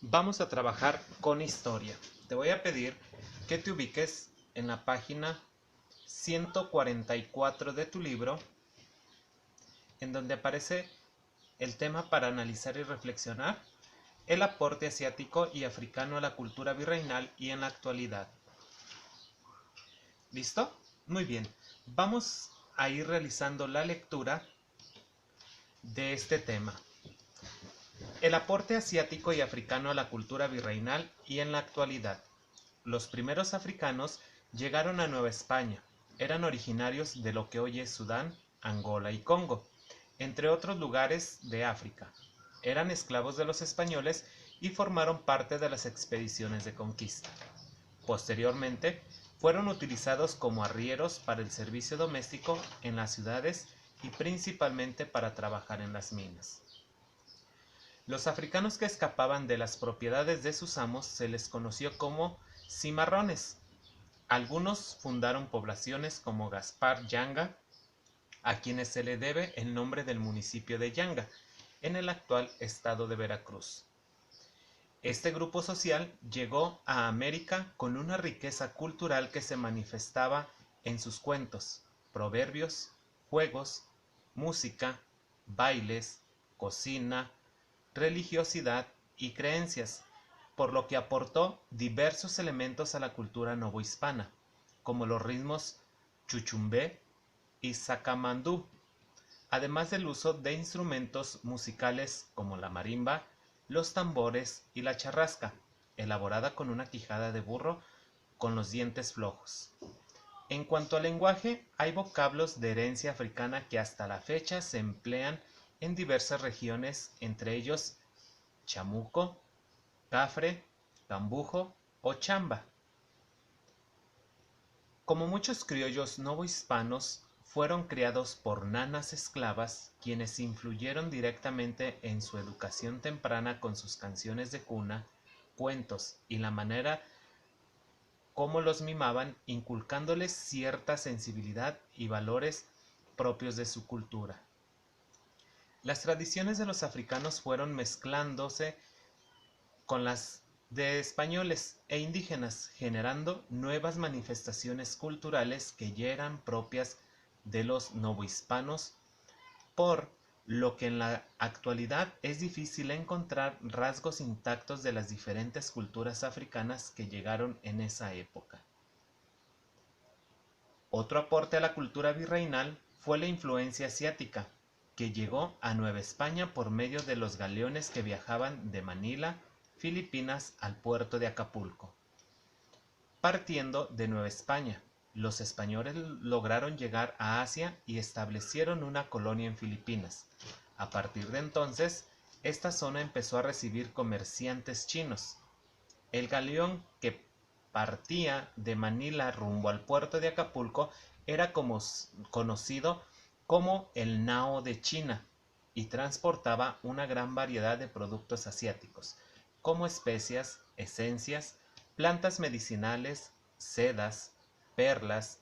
Vamos a trabajar con historia. Te voy a pedir que te ubiques en la página 144 de tu libro, en donde aparece el tema para analizar y reflexionar, el aporte asiático y africano a la cultura virreinal y en la actualidad. ¿Listo? Muy bien. Vamos a ir realizando la lectura de este tema. El aporte asiático y africano a la cultura virreinal y en la actualidad. Los primeros africanos llegaron a Nueva España. Eran originarios de lo que hoy es Sudán, Angola y Congo, entre otros lugares de África. Eran esclavos de los españoles y formaron parte de las expediciones de conquista. Posteriormente, fueron utilizados como arrieros para el servicio doméstico en las ciudades y principalmente para trabajar en las minas. Los africanos que escapaban de las propiedades de sus amos se les conoció como cimarrones. Algunos fundaron poblaciones como Gaspar Yanga, a quienes se le debe el nombre del municipio de Yanga, en el actual estado de Veracruz. Este grupo social llegó a América con una riqueza cultural que se manifestaba en sus cuentos, proverbios, juegos, música, bailes, cocina, religiosidad y creencias, por lo que aportó diversos elementos a la cultura novohispana, como los ritmos chuchumbé y sacamandú, además del uso de instrumentos musicales como la marimba, los tambores y la charrasca, elaborada con una quijada de burro con los dientes flojos. En cuanto al lenguaje, hay vocablos de herencia africana que hasta la fecha se emplean en diversas regiones, entre ellos chamuco, cafre, cambujo o chamba. Como muchos criollos novohispanos, fueron criados por nanas esclavas, quienes influyeron directamente en su educación temprana con sus canciones de cuna, cuentos y la manera como los mimaban, inculcándoles cierta sensibilidad y valores propios de su cultura. Las tradiciones de los africanos fueron mezclándose con las de españoles e indígenas, generando nuevas manifestaciones culturales que ya eran propias de los novohispanos, por lo que en la actualidad es difícil encontrar rasgos intactos de las diferentes culturas africanas que llegaron en esa época. Otro aporte a la cultura virreinal fue la influencia asiática, que llegó a Nueva España por medio de los galeones que viajaban de Manila, Filipinas, al puerto de Acapulco. Partiendo de Nueva España, los españoles lograron llegar a Asia y establecieron una colonia en Filipinas. A partir de entonces, esta zona empezó a recibir comerciantes chinos. El galeón que partía de Manila rumbo al puerto de Acapulco era conocido como el Nao de China y transportaba una gran variedad de productos asiáticos, como especias, esencias, plantas medicinales, sedas, perlas,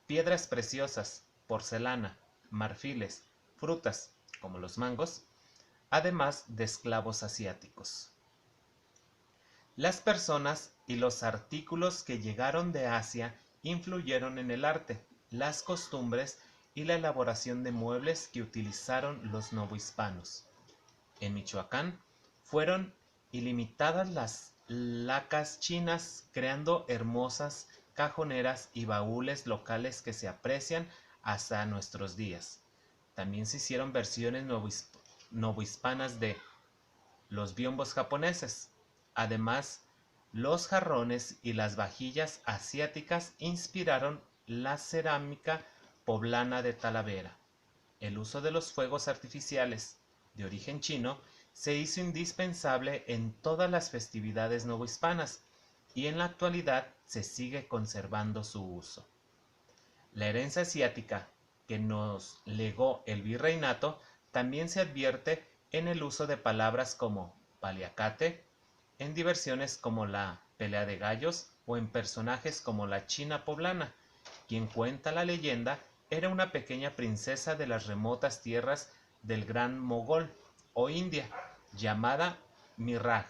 piedras preciosas, porcelana, marfiles, frutas, como los mangos, además de esclavos asiáticos. Las personas y los artículos que llegaron de Asia influyeron en el arte, las costumbres y la elaboración de muebles que utilizaron los novohispanos. En Michoacán fueron ilimitadas las lacas chinas, creando hermosas cajoneras y baúles locales que se aprecian hasta nuestros días. También se hicieron versiones novohispanas de los biombos japoneses. Además, los jarrones y las vajillas asiáticas inspiraron la cerámica poblana de Talavera. El uso de los fuegos artificiales de origen chino se hizo indispensable en todas las festividades novohispanas y en la actualidad se sigue conservando su uso. La herencia asiática que nos legó el virreinato también se advierte en el uso de palabras como paliacate, en diversiones como la pelea de gallos o en personajes como la China poblana, quien cuenta la leyenda era una pequeña princesa de las remotas tierras del Gran Mogol o India, llamada Miraj.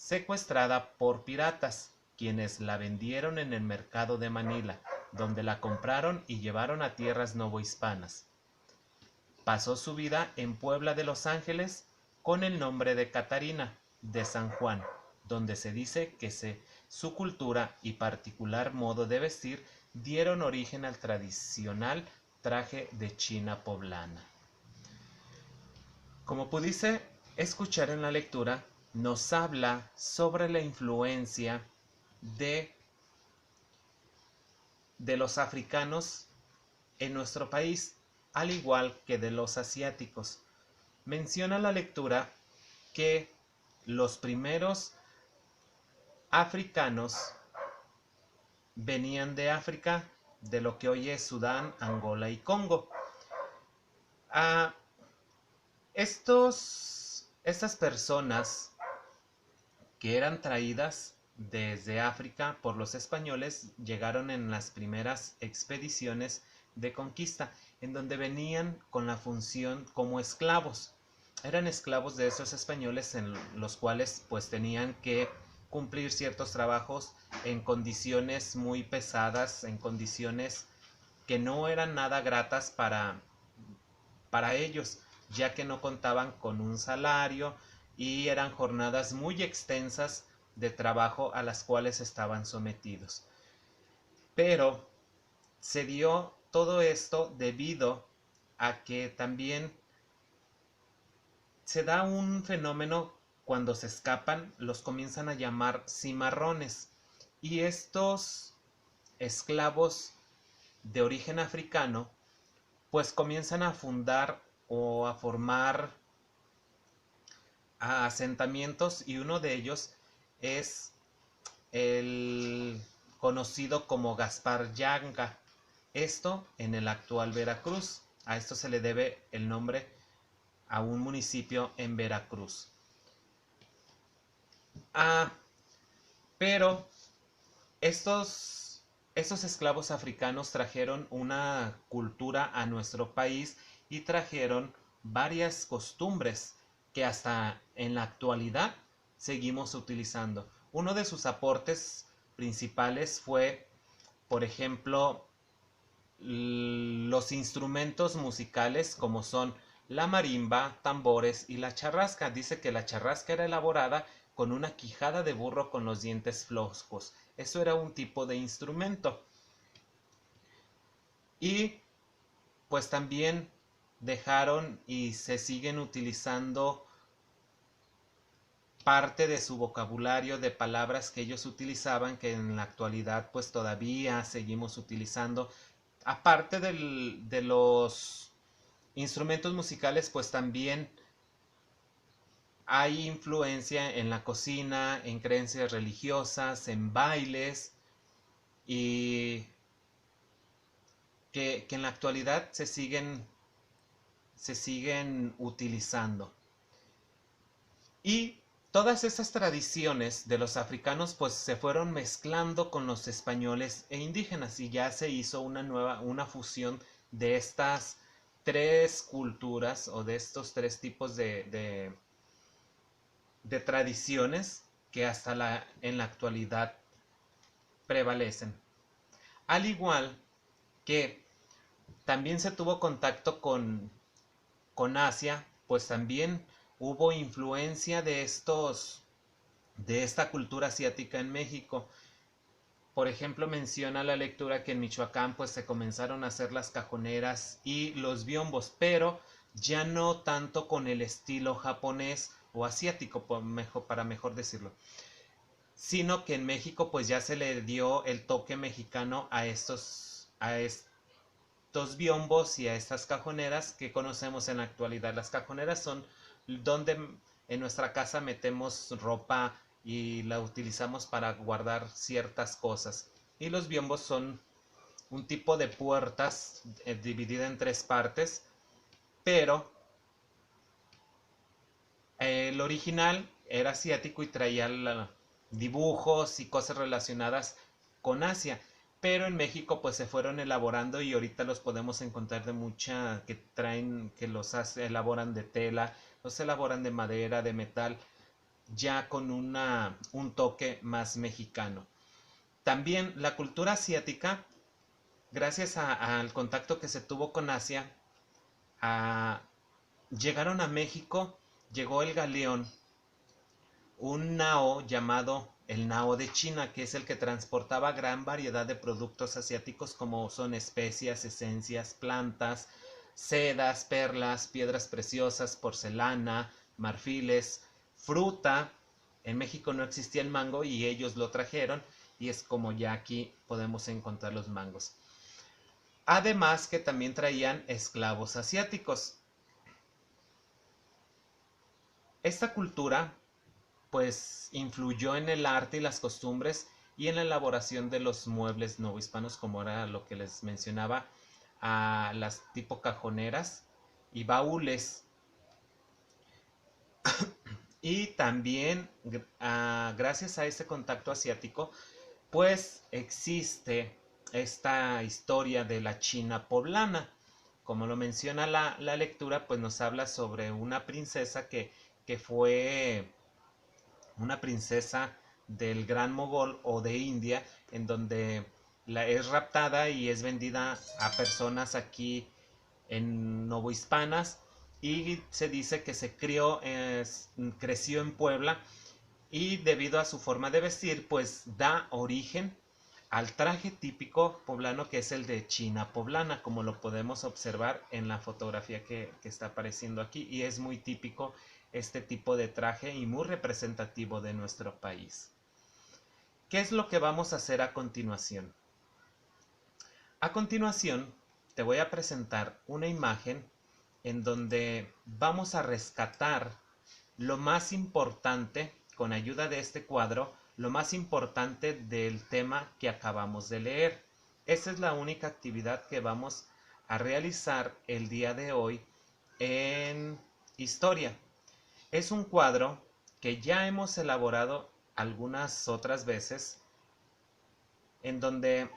secuestrada por piratas, quienes la vendieron en el mercado de Manila, donde la compraron y llevaron a tierras novohispanas. Pasó su vida en Puebla de Los Ángeles con el nombre de Catarina de San Juan, donde se dice que su cultura y particular modo de vestir dieron origen al tradicional traje de China poblana. Como pudiste escuchar en la lectura, nos habla sobre la influencia de, de los africanos en nuestro país, al igual que de los asiáticos. Menciona la lectura que los primeros africanos venían de África, de lo que hoy es Sudán, Angola y Congo. Ah, estas personas que eran traídas desde África por los españoles llegaron en las primeras expediciones de conquista, en donde venían con la función como esclavos. Eran esclavos de esos españoles en los cuales pues tenían que cumplir ciertos trabajos en condiciones muy pesadas, en condiciones que no eran nada gratas para ellos, ya que no contaban con un salario y eran jornadas muy extensas de trabajo a las cuales estaban sometidos. Pero se dio todo esto debido a que también se da un fenómeno cuando se escapan, los comienzan a llamar cimarrones. Y estos esclavos de origen africano pues comienzan a fundar o a formar asentamientos, y uno de ellos es el conocido como Gaspar Yanga. Esto en el actual Veracruz. A esto se le debe el nombre a un municipio en Veracruz. Pero estos esclavos africanos trajeron una cultura a nuestro país y trajeron varias costumbres que hasta en la actualidad seguimos utilizando. Uno de sus aportes principales fue, por ejemplo, los instrumentos musicales como son la marimba, tambores y la charrasca. Dice que la charrasca era elaborada con una quijada de burro con los dientes flojos. Eso era un tipo de instrumento. Y pues también dejaron y se siguen utilizando parte de su vocabulario de palabras que ellos utilizaban, que en la actualidad pues todavía seguimos utilizando. Aparte de los instrumentos musicales, pues también hay influencia en la cocina, en creencias religiosas, en bailes, y que en la actualidad se siguen utilizando. Y todas esas tradiciones de los africanos pues se fueron mezclando con los españoles e indígenas, y ya se hizo una fusión de estas tres culturas o de estos tres tipos de tradiciones que hasta en la actualidad prevalecen. Al igual que también se tuvo contacto con Asia, pues también hubo influencia de esta cultura asiática en México. Por ejemplo, menciona la lectura que en Michoacán pues se comenzaron a hacer las cajoneras y los biombos, pero ya no tanto con el estilo japonés o asiático, para mejor decirlo, sino que en México pues ya se le dio el toque mexicano a estos biombos y a estas cajoneras que conocemos en la actualidad. Las cajoneras son donde en nuestra casa metemos ropa y la utilizamos para guardar ciertas cosas. Y los biombos son un tipo de puertas dividida en tres partes, pero el original era asiático y traía dibujos y cosas relacionadas con Asia. Pero en México pues se fueron elaborando y ahorita los podemos encontrar de mucha, que traen, que elaboran de tela, los elaboran de madera, de metal. ya con un toque más mexicano. También la cultura asiática, gracias al contacto que se tuvo con Asia, llegaron a México, llegó el galeón, un nao llamado el nao de China, que es el que transportaba gran variedad de productos asiáticos como son especias, esencias, plantas, sedas, perlas, piedras preciosas, porcelana, marfiles, fruta. En México no existía el mango y ellos lo trajeron, y es como ya aquí podemos encontrar los mangos. Además que también traían esclavos asiáticos. Esta cultura pues influyó en el arte y las costumbres y en la elaboración de los muebles novohispanos, como era lo que les mencionaba, a las tipo cajoneras y baúles. Y también gracias a ese contacto asiático, pues existe esta historia de la China poblana. Como lo menciona la lectura, pues nos habla sobre una princesa que fue una princesa del Gran Mogol o de India, en donde es raptada y es vendida a personas aquí en novohispanas, y se dice que creció en Puebla, y debido a su forma de vestir pues da origen al traje típico poblano, que es el de China poblana, como lo podemos observar en la fotografía que está apareciendo aquí, y es muy típico este tipo de traje y muy representativo de nuestro país. ¿Qué es lo que vamos a hacer a continuación? A continuación te voy a presentar una imagen en donde vamos a rescatar lo más importante, con ayuda de este cuadro, lo más importante del tema que acabamos de leer. Esa es la única actividad que vamos a realizar el día de hoy en historia. Es un cuadro que ya hemos elaborado algunas otras veces, en donde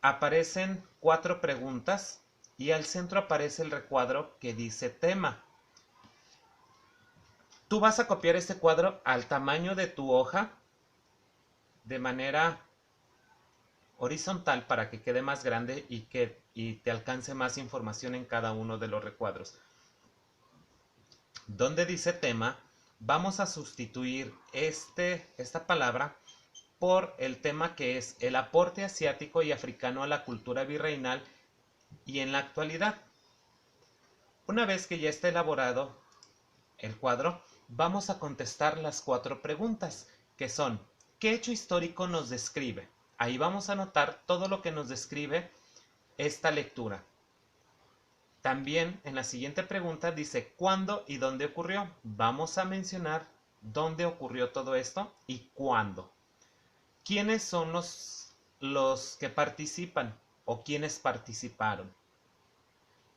aparecen 4 preguntas y al centro aparece el recuadro que dice tema. Tú vas a copiar este cuadro al tamaño de tu hoja de manera horizontal para que quede más grande y te alcance más información en cada uno de los recuadros. Donde dice tema, vamos a sustituir esta palabra por el tema, que es el aporte asiático y africano a la cultura virreinal y en la actualidad. Una vez que ya está elaborado el cuadro, vamos a contestar las 4 preguntas, que son: ¿qué hecho histórico nos describe? Ahí vamos a anotar todo lo que nos describe esta lectura. También en la siguiente pregunta dice ¿cuándo y dónde ocurrió? Vamos a mencionar dónde ocurrió todo esto y cuándo. ¿Quiénes son los que participan o quiénes participaron?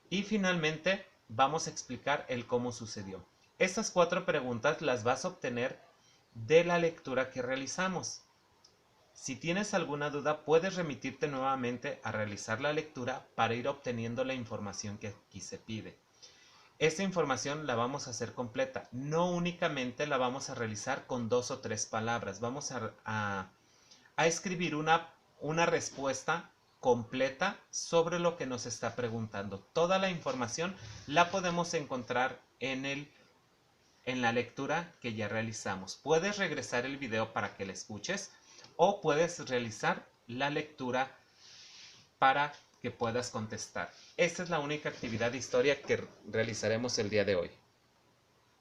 Y finalmente vamos a explicar el cómo sucedió. Estas 4 preguntas las vas a obtener de la lectura que realizamos. Si tienes alguna duda, puedes remitirte nuevamente a realizar la lectura para ir obteniendo la información que aquí se pide. Esta información la vamos a hacer completa. No únicamente la vamos a realizar con 2 o 3 palabras. Vamos a escribir una respuesta completa sobre lo que nos está preguntando. Toda la información la podemos encontrar en la lectura que ya realizamos. Puedes regresar el video para que la escuches o puedes realizar la lectura para que puedas contestar. Esta es la única actividad de historia que realizaremos el día de hoy.